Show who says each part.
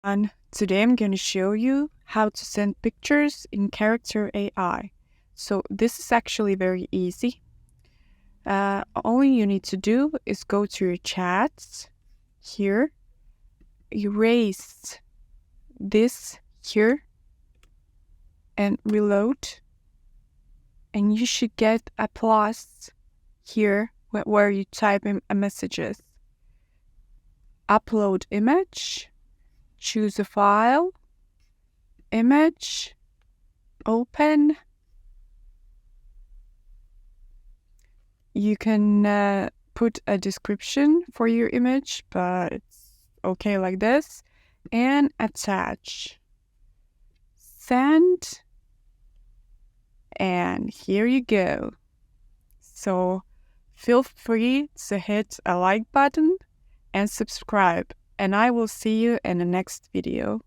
Speaker 1: And today I'm going to show you how to send pictures in Character.ai. So this is actually very easy. All you need to do is go to your chats here, erase this here, and reload. And you should get a plus here where you type in messages. Upload image, choose a file, image, open. You can put a description for your image, but it's okay like this. And attach. Send. And here you go. So feel free to hit a like button and subscribe. And I will see you in the next video.